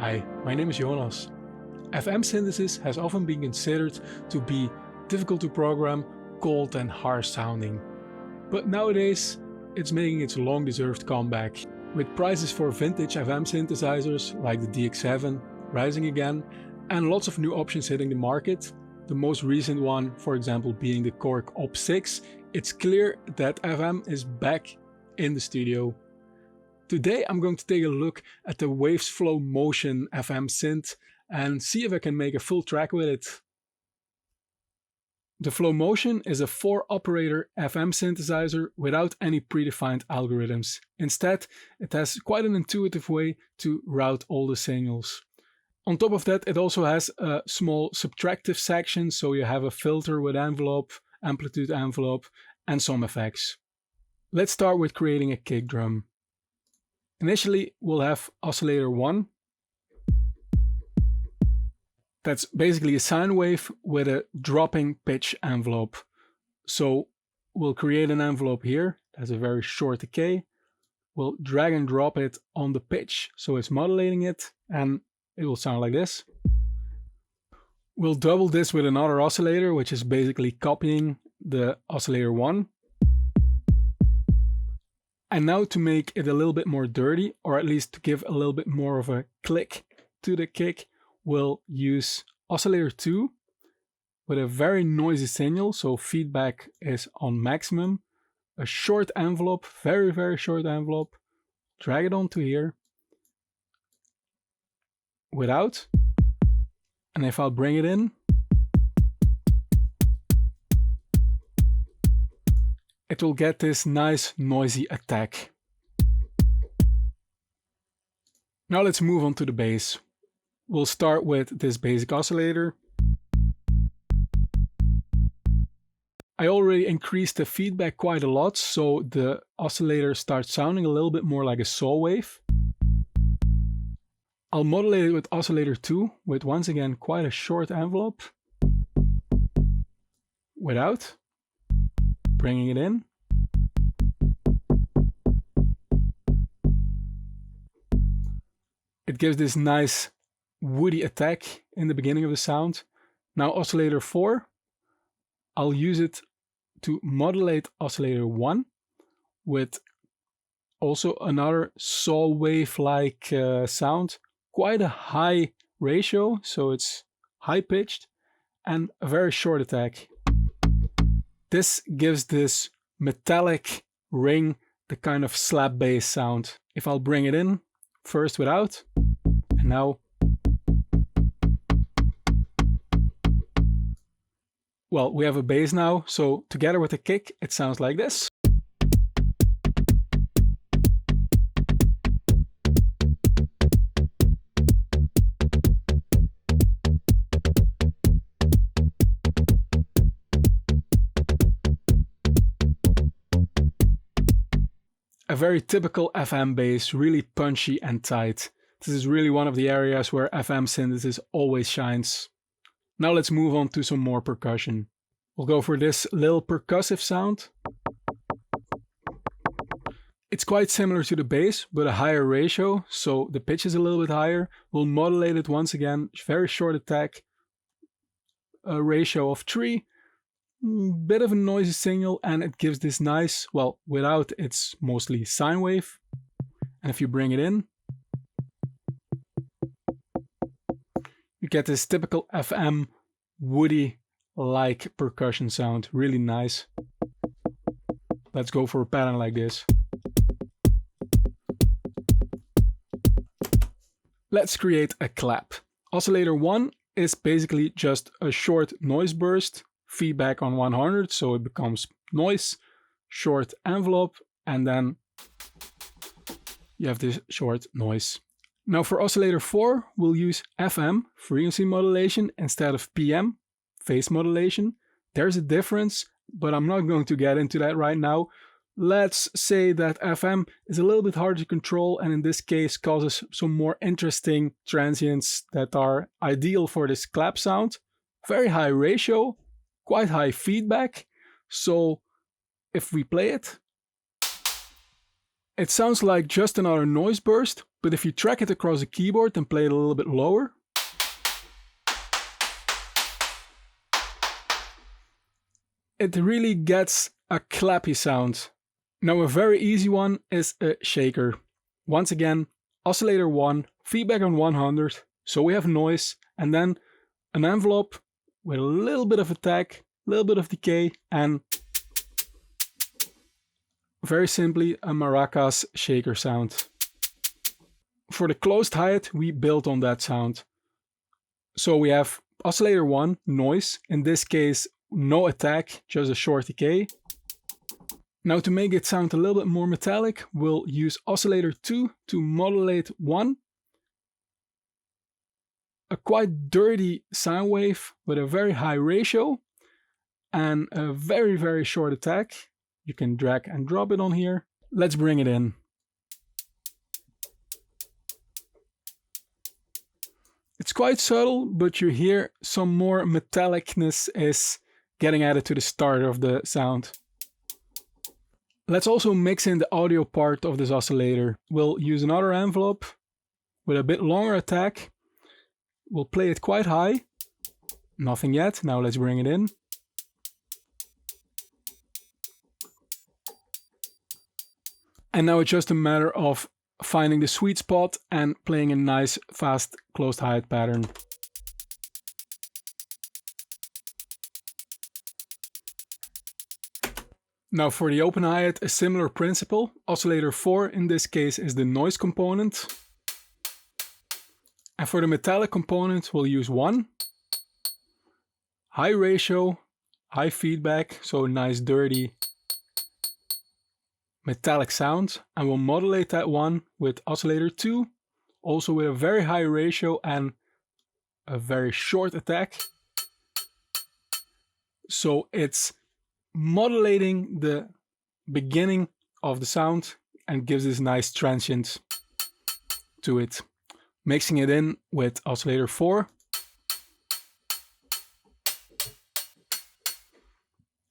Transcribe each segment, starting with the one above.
Hi, my name is Jonas. FM synthesis has often been considered to be difficult to program, cold and harsh sounding. But nowadays, it's making its long-deserved comeback. With prices for vintage FM synthesizers like the DX7 rising again, and lots of new options hitting the market, the most recent one, for example, being the Korg Opsix, it's clear that FM is back in the studio. Today I'm going to take a look at the Waves Flow Motion FM synth and see if I can make a full track with it. The Flow Motion is a 4-operator FM synthesizer without any predefined algorithms. Instead, it has quite an intuitive way to route all the signals. On top of that, it also has a small subtractive section, so you have a filter with envelope, amplitude envelope, and some effects. Let's start with creating a kick drum. Initially, we'll have oscillator 1. That's basically a sine wave with a dropping pitch envelope. So we'll create an envelope here. That's a very short decay. We'll drag and drop it on the pitch, so it's modulating it, and it will sound like this. We'll double this with another oscillator, which is basically copying the oscillator 1. And now to make it a little bit more dirty, or at least to give a little bit more of a click to the kick, we'll use oscillator 2 with a very noisy signal, so feedback is on maximum. A short envelope, very short envelope, drag it onto here, without, and if I'll bring it in, it will get this nice noisy attack. Now let's move on to the bass. We'll start with this basic oscillator. I already increased the feedback quite a lot, so the oscillator starts sounding a little bit more like a saw wave. I'll modulate it with oscillator 2 with once again quite a short envelope. Without. Bringing it in. It gives this nice woody attack in the beginning of the sound. Now oscillator 4, I'll use it to modulate oscillator 1 with also another saw wave-like sound. Quite a high ratio, so it's high-pitched, and a very short attack. This gives this metallic ring the kind of slap bass sound. If I'll bring it in, first without, and now. Well, we have a bass now, so together with the kick, it sounds like this. A very typical FM bass, really punchy and tight. This is really one of the areas where FM synthesis always shines. Now let's move on to some more percussion. We'll go for this little percussive sound. It's quite similar to the bass, but a higher ratio, so the pitch is a little bit higher. We'll modulate it once again, very short attack, a ratio of 3. Bit of a noisy signal, and it gives this nice, well, without, it's mostly sine wave. And if you bring it in, you get this typical FM woody-like percussion sound. Really nice. Let's go for a pattern like this. Let's create a clap. Oscillator 1 is basically just a short noise burst. Feedback on 100, so it becomes noise, short envelope, and then you have this short noise. Now for oscillator 4, we'll use FM, frequency modulation, instead of PM, phase modulation. There's a difference, but I'm not going to get into that right now. Let's say that FM is a little bit hard to control, and in this case causes some more interesting transients that are ideal for this clap sound. Very high ratio. Quite high feedback, so if we play it, It sounds like just another noise burst, but if you track it across the keyboard and play it a little bit lower, it really gets a clappy sound. Now a very easy one is a shaker. Once again, oscillator 1, feedback on 100, so we have noise, and then an envelope with a little bit of attack, a little bit of decay, and very simply a maracas shaker sound. For the closed hi-hat, we built on that sound. So we have oscillator 1, noise, in this case no attack, just a short decay. Now to make it sound a little bit more metallic, we'll use oscillator 2 to modulate 1. A quite dirty sound wave with a very high ratio and a very short attack. You can drag and drop it on here. Let's bring it in. It's quite subtle, but you hear some more metallicness is getting added to the start of the sound. Let's also mix in the audio part of this oscillator. We'll use another envelope with a bit longer attack. We'll play it quite high. Nothing yet. Now let's bring it in. And now it's just a matter of finding the sweet spot and playing a nice, fast, closed hi-hat pattern. Now for the open hi-hat, a similar principle. Oscillator 4 in this case is the noise component. And for the metallic component, we'll use 1. High ratio, high feedback, so a nice dirty metallic sound. And we'll modulate that one with oscillator 2, also with a very high ratio and a very short attack. So it's modulating the beginning of the sound and gives this nice transient to it. Mixing it in with oscillator 4.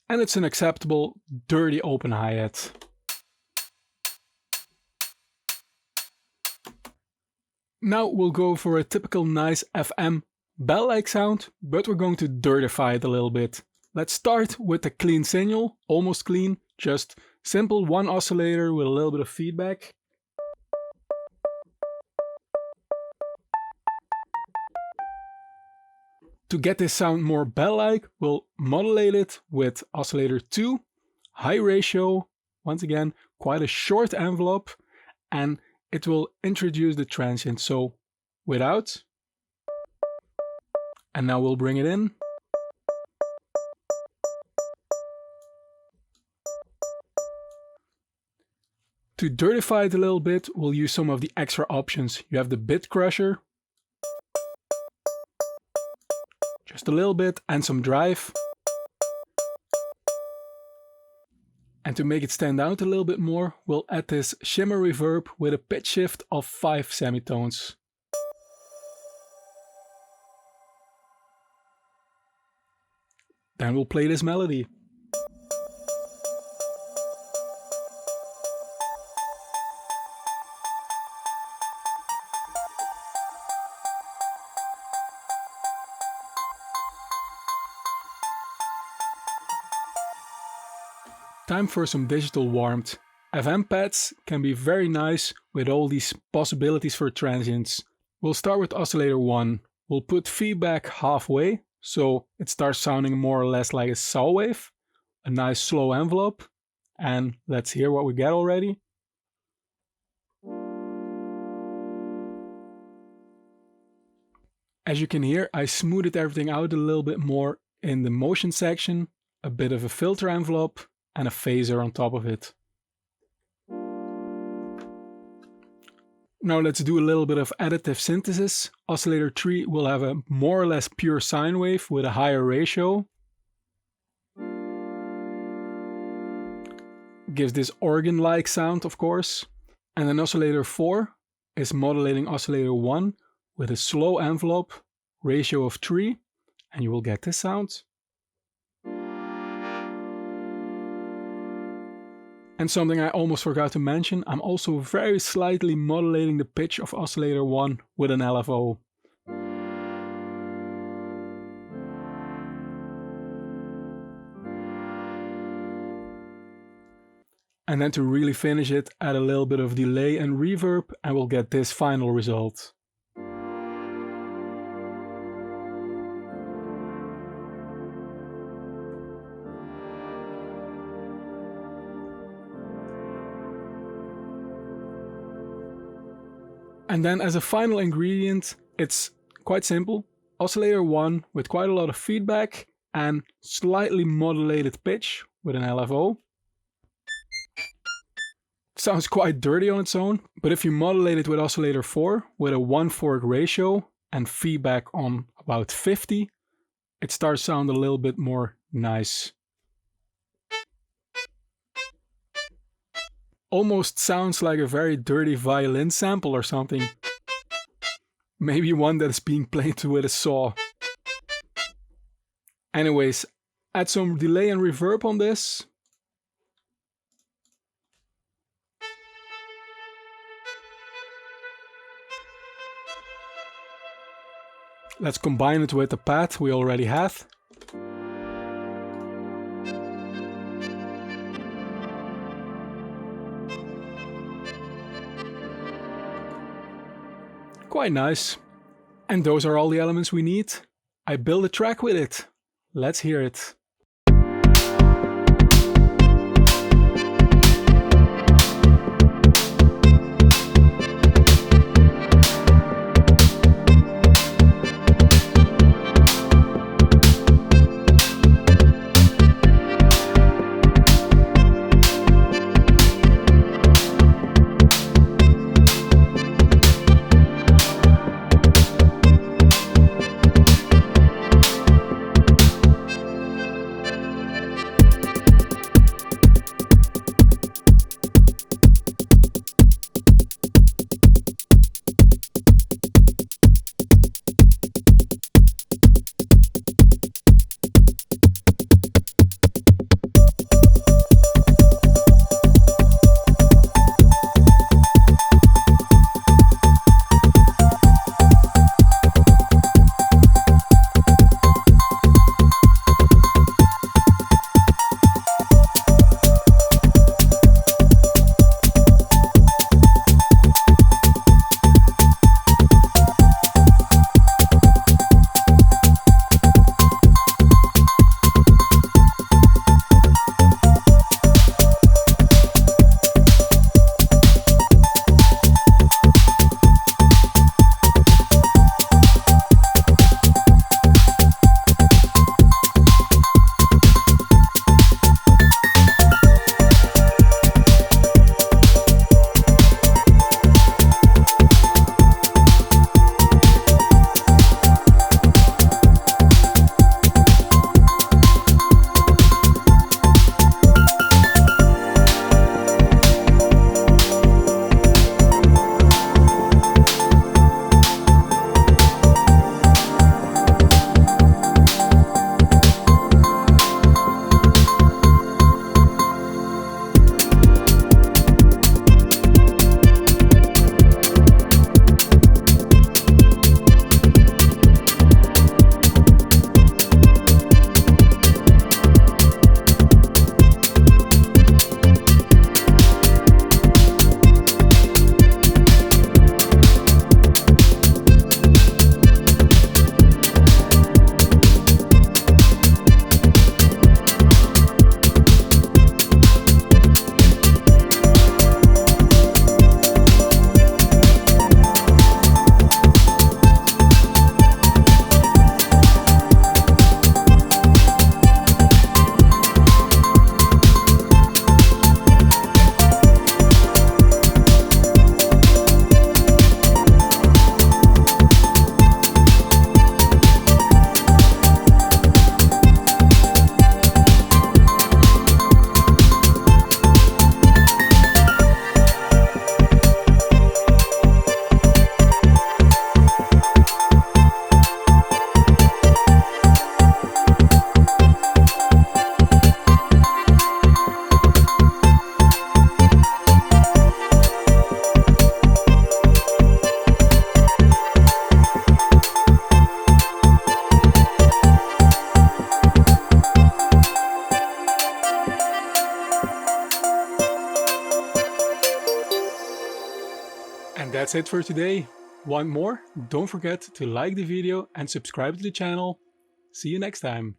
And it's an acceptable dirty open hi-hat. Now we'll go for a typical nice FM bell-like sound, but we're going to dirtify it a little bit. Let's start with a clean signal, almost clean, just simple one oscillator with a little bit of feedback. To get this sound more bell-like, we'll modulate it with oscillator 2, high ratio, once again, quite a short envelope, and it will introduce the transient, so without. And now we'll bring it in. To dirtify it a little bit, we'll use some of the extra options. You have the bit crusher, just a little bit, and some drive. And to make it stand out a little bit more, we'll add this shimmer reverb with a pitch shift of 5 semitones. Then we'll play this melody. Time for some digital warmth. FM pads can be very nice with all these possibilities for transients. We'll start with oscillator 1. We'll put feedback halfway, so it starts sounding more or less like a saw wave. A nice slow envelope. And let's hear what we get already. As you can hear, I smoothed everything out a little bit more in the motion section. A bit of a filter envelope and a phaser on top of it. Now let's do a little bit of additive synthesis. Oscillator 3 will have a more or less pure sine wave with a higher ratio. Gives this organ-like sound, of course. And then oscillator 4 is modulating oscillator 1 with a slow envelope, ratio of 3, and you will get this sound. And something I almost forgot to mention, I'm also very slightly modulating the pitch of oscillator 1 with an LFO. And then to really finish it, add a little bit of delay and reverb and we'll get this final result. And then as a final ingredient, it's quite simple. Oscillator 1 with quite a lot of feedback and slightly modulated pitch with an LFO. Sounds quite dirty on its own, but if you modulate it with oscillator 4 with a 1/4 ratio and feedback on about 50, it starts to sound a little bit more nice. Almost sounds like a very dirty violin sample or something. Maybe one that is being played with a saw. Anyways, add some delay and reverb on this. Let's combine it with the pad we already have. Quite nice. And those are all the elements we need. I built a track with it. Let's hear it. that's it for today. Want more? Don't forget to like the video and subscribe to the channel. See you next time.